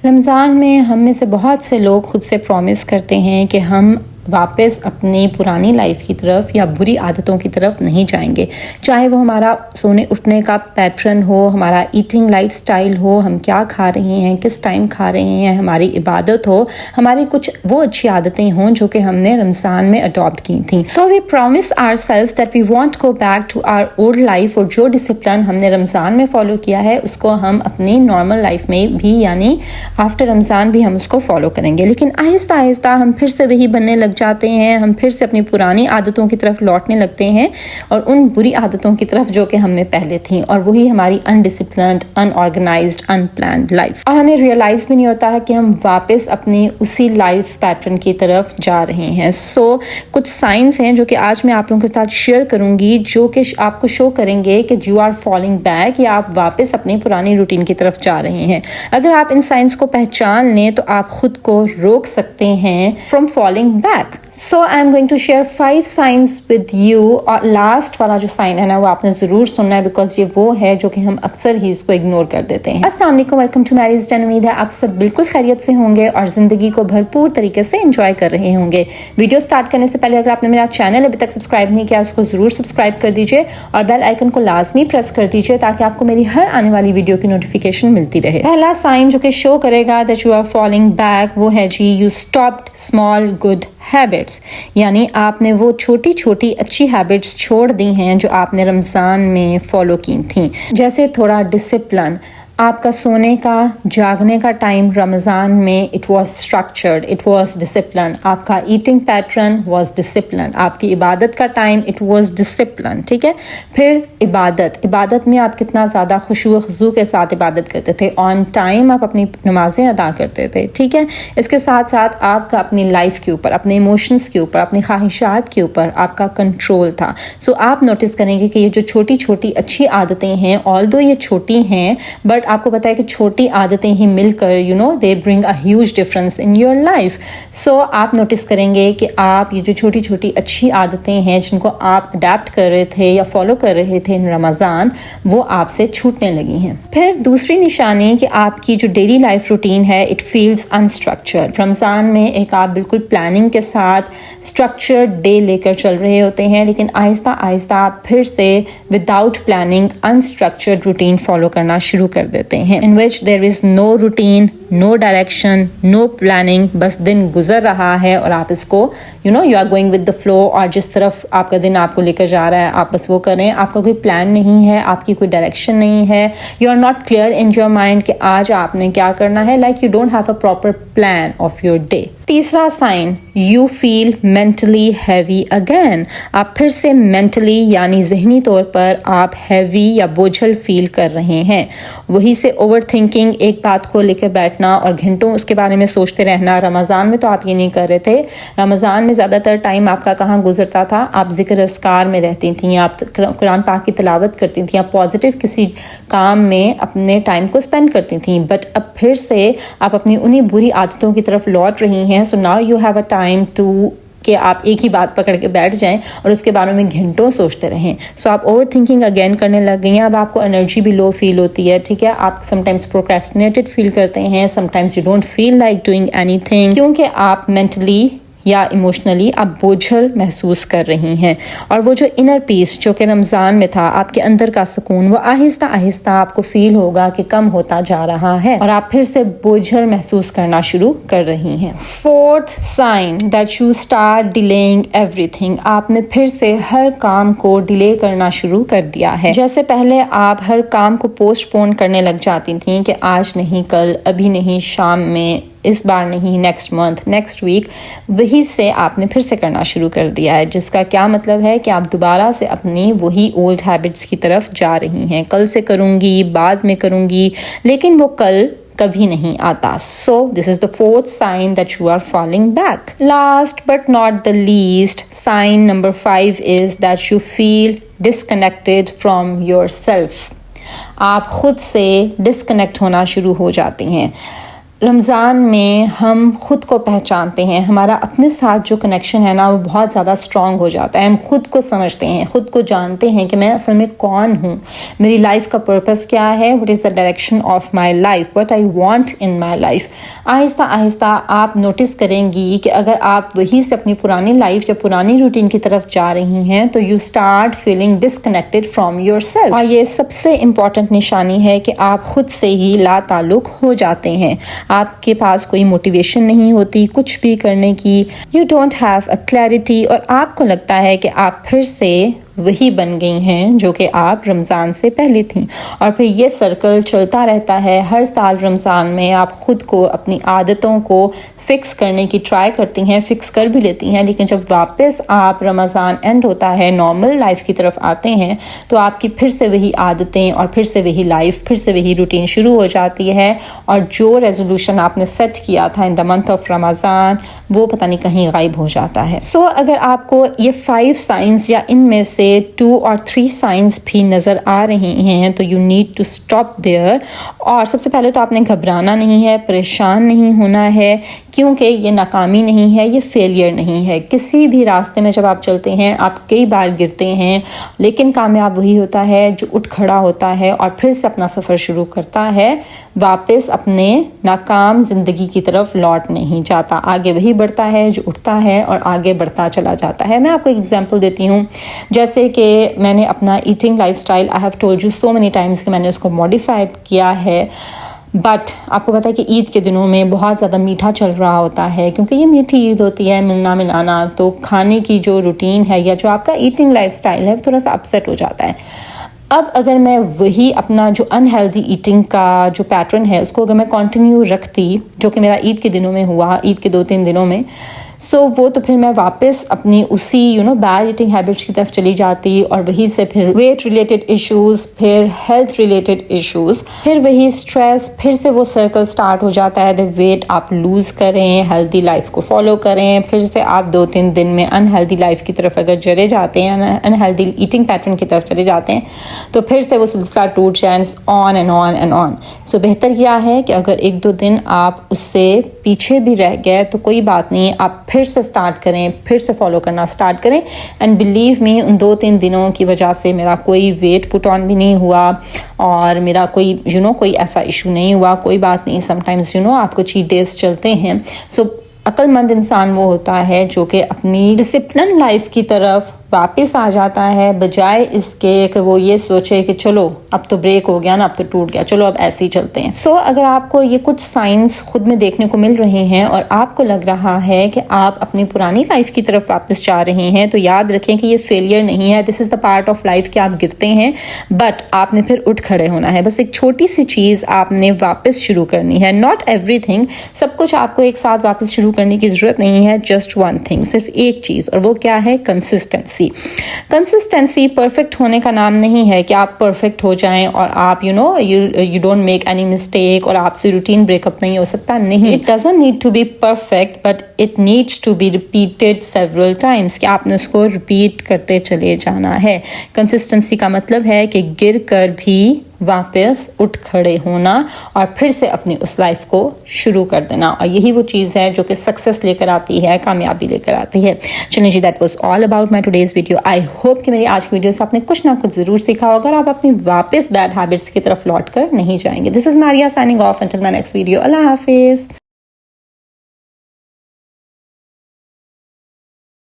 رمضان میں ہم میں سے بہت سے لوگ خود سے پرومس کرتے ہیں کہ ہم واپس اپنی پرانی لائف کی طرف یا بری عادتوں کی طرف نہیں جائیں گے، چاہے وہ ہمارا سونے اٹھنے کا پیٹرن ہو، ہمارا ایٹنگ لائف سٹائل ہو، ہم کیا کھا رہے ہیں، کس ٹائم کھا رہے ہیں، ہماری عبادت ہو، ہماری کچھ وہ اچھی عادتیں ہوں جو کہ ہم نے رمضان میں اڈاپٹ کی تھیں. So we promise ourselves that we want go back to our old life, اور جو ڈسپلن ہم نے رمضان میں فالو کیا ہے اس کو ہم اپنی نارمل لائف میں بھی یعنی آفٹر رمضان بھی ہم اس کو فالو کریں گے. لیکن آہستہ آہستہ ہم پھر سے وہی بننے لگ جاتے ہیں، ہم پھر سے اپنی پرانی عادتوں کی طرف لوٹنے لگتے ہیں اور ان بری عادتوں کی طرف جو کہ ہم میں پہلے تھیں، اور وہی ہماری انڈسپلنڈ، ان آرگنائزڈ، ان پلانڈ لائف. اور ہمیں ریئلائز بھی نہیں ہوتا ہے کہ ہم واپس اپنی اسی لائف پیٹرن کی طرف جا رہے ہیں. سو کچھ سائنس ہیں جو کہ آج میں آپ لوگوں کے ساتھ شیئر کروں گی جو کہ آپ کو شو کریں گے کہ یو آر فالنگ بیک، یا آپ واپس اپنی پرانی روٹین کی طرف جا رہے ہیں. اگر آپ ان سائنس کو پہچان لیں تو آپ خود کو روک سکتے ہیں from falling back. So I'm going to share 5 signs with you. اور لاسٹ والا جو سائن ہے نا وہ آپ نے ضرور سننا ہے، بیکاز یہ وہ ہے جو کہ ہم اکثر ہی اس کو اگنور کر دیتے ہیں. السلام علیکم، ویلکم ٹو میریز ڈن. امید ہے آپ سب بالکل خیریت سے ہوں گے اور زندگی کو بھرپور طریقے سے انجوائے کر رہے ہوں گے. ویڈیو سٹارٹ کرنے سے پہلے اگر آپ نے میرا چینل ابھی تک سبسکرائب نہیں کیا اس کو ضرور سبسکرائب کر دیجیے اور بیل آئیکن کو لازمی پریس کر دیجیے تاکہ آپ کو میری ہر آنے والی ویڈیو کی نوٹیفیکیشن ملتی رہے. پہلا سائن جو کہ شو کرے گا that you are falling back وہ ہے جی you stopped small good habits, یعنی آپ نے وہ چھوٹی چھوٹی اچھی ہیبٹس چھوڑ دی ہیں جو آپ نے رمضان میں فالو کی تھیں. جیسے تھوڑا ڈسپلن، آپ کا سونے کا جاگنے کا ٹائم رمضان میں it was structured, it was discipline. آپ کا ایٹنگ پیٹرن واز ڈسپلن. آپ کی عبادت کا ٹائم اٹ واز ڈسپلن. ٹھیک ہے. پھر عبادت میں آپ کتنا زیادہ خشوع و خضوع کے ساتھ عبادت کرتے تھے، آن ٹائم آپ اپنی نمازیں ادا کرتے تھے. ٹھیک ہے. اس کے ساتھ ساتھ آپ کا اپنی لائف کے اوپر، اپنے ایموشنس کے اوپر، اپنی خواہشات کے اوپر آپ کا کنٹرول تھا. سو آپ نوٹس کریں گے کہ یہ جو چھوٹی چھوٹی اچھی عادتیں ہیں، آلدو یہ چھوٹی ہیں بٹ آپ کو پتا ہے کہ چھوٹی عادتیں ہی مل کر دے bring a huge difference in your life. So آپ نوٹس کریں گے کہ آپ یہ جو چھوٹی چھوٹی اچھی عادتیں ہیں جن کو آپ اڈیپٹ کر رہے تھے یا فالو کر رہے تھے ان رمضان، وہ آپ سے چھوٹنے لگی ہیں. پھر دوسری نشانی کہ آپ کی جو ڈیلی لائف روٹین ہے اٹ فیلز انسٹرکچرڈ. رمضان میں ایک آپ بالکل پلاننگ کے ساتھ اسٹرکچرڈ ڈے لے کر چل رہے ہوتے ہیں، لیکن آہستہ آہستہ آپ پھر سے without planning unstructured routine follow کرنا شروع کر دیتے ہیں، in which there is no routine, no direction, no planning. بس دن گزر رہا ہے اور آپ اس کو you are going with the flow، اور جس طرف آپ کا دن آپ کو لے کر جا رہا ہے آپ بس وہ کریں. آپ کا کوئی پلان نہیں ہے، آپ کی کوئی ڈائریکشن نہیں ہے. you are not clear in your mind کہ آج آپ نے کیا کرنا ہے. like you don't have a proper plan of your day. تیسرا sign, you feel mentally heavy again. آپ پھر سے mentally یعنی ذہنی طور پر آپ heavy یا بوجھل فیل کر رہے ہیں. وہی سے اوور تھنکنگ، ایک بات کو لے کے بیٹھنا اور گھنٹوں اس کے بارے میں سوچتے رہنا. رمضان میں تو آپ یہ نہیں کر رہے تھے. رمضان میں زیادہ تر ٹائم آپ کا کہاں گزرتا تھا؟ آپ ذکر اذکار میں رہتی تھیں، آپ قرآن پاک کی تلاوت کرتی تھیں، آپ پازیٹیو کسی کام میں اپنے ٹائم کو اسپینڈ کرتی تھیں. بٹ اب پھر سے آپ اپنی انہی بری عادتوں کی طرف لوٹ رہی ہیں. So now you have a time to کہ آپ ایک ہی بات پکڑ کے بیٹھ جائیں اور اس کے بارے میں گھنٹوں سوچتے رہیں. سو آپ اوور تھنکنگ اگین کرنے لگ گئی ہیں. اب آپ کو انرجی بھی لو فیل ہوتی ہے. ٹھیک ہے. آپ سم ٹائمز پروکریسٹینیٹڈ فیل کرتے ہیں، sometimes you don't feel like doing anything, کیونکہ آپ مینٹلی یا ایموشنلی آپ بوجھل محسوس کر رہی ہیں. اور وہ جو انر پیس جو کہ رمضان میں تھا، آپ کے اندر کا سکون، وہ آہستہ آہستہ آپ کو فیل ہوگا کہ کم ہوتا جا رہا ہے اور آپ پھر سے بوجھل محسوس کرنا شروع کر رہی ہیں. Fourth sign that you start delaying everything. آپ نے پھر سے ہر کام کو ڈیلے کرنا شروع کر دیا ہے. جیسے پہلے آپ ہر کام کو پوسٹ پون کرنے لگ جاتی تھیں کہ آج نہیں، کل، ابھی نہیں، شام میں، اس بار نہیں، نیکسٹ منتھ، نیکسٹ ویک. وہی سے آپ نے پھر سے کرنا شروع کر دیا ہے، جس کا کیا مطلب ہے کہ آپ دوبارہ سے اپنی وہی اولڈ ہیبٹس کی طرف جا رہی ہیں. کل سے کروں گی، بعد میں کروں گی، لیکن وہ کل کبھی نہیں آتا. So this is the fourth sign that you are falling back. Last but not the least sign number 5 is that you feel disconnected from yourself. آپ خود سے ڈسکنیکٹ ہونا شروع ہو جاتے ہیں. رمضان میں ہم خود کو پہچانتے ہیں، ہمارا اپنے ساتھ جو کنیکشن ہے نا وہ بہت زیادہ اسٹرانگ ہو جاتا ہے. ہم خود کو سمجھتے ہیں، خود کو جانتے ہیں کہ میں اصل میں کون ہوں، میری لائف کا پرپس کیا ہے، what is the direction of my life, what I want in my life. آہستہ آہستہ آپ نوٹس کریں گی کہ اگر آپ وہی سے اپنی پرانی لائف یا پرانی روٹین کی طرف جا رہی ہیں تو you start feeling disconnected from your self. اور یہ سب سے امپورٹنٹ نشانی ہے کہ آپ خود سے ہی لا تعلق ہو جاتے ہیں. آپ کے پاس کوئی موٹیویشن نہیں ہوتی کچھ بھی کرنے کی. You don't have a clarity, اور آپ کو لگتا ہے کہ آپ پھر سے وہی بن گئی ہیں جو کہ آپ رمضان سے پہلے تھیں. اور پھر یہ سرکل چلتا رہتا ہے. ہر سال رمضان میں آپ خود کو اپنی عادتوں کو فکس کرنے کی ٹرائی کرتی ہیں، فکس کر بھی لیتی ہیں، لیکن جب واپس آپ رمضان اینڈ ہوتا ہے، نارمل لائف کی طرف آتے ہیں تو آپ کی پھر سے وہی عادتیں اور پھر سے وہی لائف، پھر سے وہی روٹین شروع ہو جاتی ہے. اور جو ریزولوشن آپ نے سیٹ کیا تھا ان دا منتھ آف رمضان وہ پتہ نہیں کہیں غائب ہو جاتا ہے. سو اگر آپ کو یہ 5 سائنس یا ان میں سے 2 اور 3 سائنس بھی نظر آ رہے ہیں تو you need to stop there. اور سب سے پہلے تو آپ نے گھبرانا نہیں ہے، پریشان نہیں ہونا ہے، کیونکہ یہ ناکامی نہیں ہے، یہ فیلئر نہیں ہے. کسی بھی راستے میں جب آپ چلتے ہیں آپ کئی بار گرتے ہیں، لیکن کامیاب وہی ہوتا ہے جو اٹھ کھڑا ہوتا ہے اور پھر سے اپنا سفر شروع کرتا ہے، واپس اپنے ناکام زندگی کی طرف لوٹ نہیں جاتا. آگے وہی بڑھتا ہے جو اٹھتا ہے اور آگے بڑھتا چلا جاتا ہے. میں آپ کو ایک ایگزامپل دیتی ہوں. جیسے کہ میں نے اپنا eating life style I have told you so many Times کہ میں نے اس کو ماڈیفائڈ کیا ہے. بٹ آپ کو پتہ ہے کہ عید کے دنوں میں بہت زیادہ میٹھا چل رہا ہوتا ہے، کیونکہ یہ میٹھی عید ہوتی ہے، ملنا ملانا. تو کھانے کی جو روٹین ہے یا جو آپ کا ایٹنگ لائف اسٹائل ہے وہ تھوڑا سا اپسیٹ ہو جاتا ہے. اب اگر میں وہی اپنا جو انہیلدی ایٹنگ کا جو پیٹرن ہے اس کو اگر میں کنٹینیو رکھتی، جو کہ میرا عید کے دنوں میں ہوا، عید کے 2-3 دنوں میں، وہ تو پھر میں واپس اپنی اسی بیڈ ایٹنگ ہیبٹس کی طرف چلی جاتی، اور وہی سے پھر ویٹ ریلیٹڈ ایشوز، پھر ہیلتھ ریلیٹڈ ایشوز، پھر وہی اسٹریس، پھر سے وہ سرکل سٹارٹ ہو جاتا ہے. ویٹ آپ لوز کریں، ہیلدی لائف کو فالو کریں، پھر سے آپ 2-3 دن میں انہیلدی لائف کی طرف اگر چلے جاتے ہیں، انہیلدی ایٹنگ پیٹرن کی طرف چلے جاتے ہیں تو پھر سے وہ سلسلہ ٹوٹ جائے، on and on and on. سو بہتر کیا ہے کہ اگر 1-2 دن آپ اس سے پیچھے بھی رہ گئے تو کوئی بات نہیں، آپ پھر سے سٹارٹ کریں، پھر سے فالو کرنا سٹارٹ کریں. اینڈ بلیو می، ان 2-3 دنوں کی وجہ سے میرا کوئی ویٹ پٹ آن بھی نہیں ہوا اور میرا کوئی کوئی ایسا ایشو نہیں ہوا. کوئی بات نہیں، سم ٹائمز آپ کو چیٹ ڈیز چلتے ہیں. سو عقل مند انسان وہ ہوتا ہے جو کہ اپنی ڈسپلن لائف کی طرف واپس آ جاتا ہے، بجائے اس کے کہ وہ یہ سوچے کہ چلو اب تو بریک ہو گیا نا، اب تو ٹوٹ گیا، چلو اب ایسے ہی چلتے ہیں. سو اگر آپ کو یہ کچھ سائنس خود میں دیکھنے کو مل رہے ہیں اور آپ کو لگ رہا ہے کہ آپ اپنی پرانی لائف کی طرف واپس جا رہے ہیں، تو یاد رکھیں کہ یہ فیلئر نہیں ہے. دس is the part of life کہ آپ گرتے ہیں، بٹ آپ نے پھر اٹھ کھڑے ہونا ہے. بس ایک چھوٹی سی چیز آپ نے واپس شروع کرنی ہے. ناٹ ایوری تھنگ، سب کچھ آپ کو ایک ساتھ واپس شروع کرنے کی ضرورت نہیں ہے. جسٹ ون تھنگ، صرف ایک چیز، اور وہ کیا ہے؟ کنسسٹنسی. کنسسٹنسی پرفیکٹ ہونے کا نام نہیں ہے کہ آپ پرفیکٹ ہو جائیں اور آپ you don't make any mistake اور آپ سے روٹین بریک اپ نہیں ہو سکتا. نہیں، it doesn't need to be perfect, but it needs to be repeated several times, کہ آپ نے اس کو ریپیٹ کرتے چلے جانا ہے. کنسسٹنسی کا مطلب ہے کہ گر کر بھی واپس اٹھ کھڑے ہونا اور پھر سے اپنی اس لائف کو شروع کر دینا. اور یہی وہ چیز ہے جو کہ سکسیس لے کر آتی ہے، کامیابی لے کر آتی ہے. چلیں جی، that was all about my today's video. I hope کہ میری آج کی ویڈیو سے آپ نے کچھ نہ کچھ ضرور سیکھا ہوگا اور آپ اپنی واپس بیڈ ہیبٹس کی طرف لوٹ کر نہیں جائیں گے. This is Maria signing off until my next video. اللہ حافظ.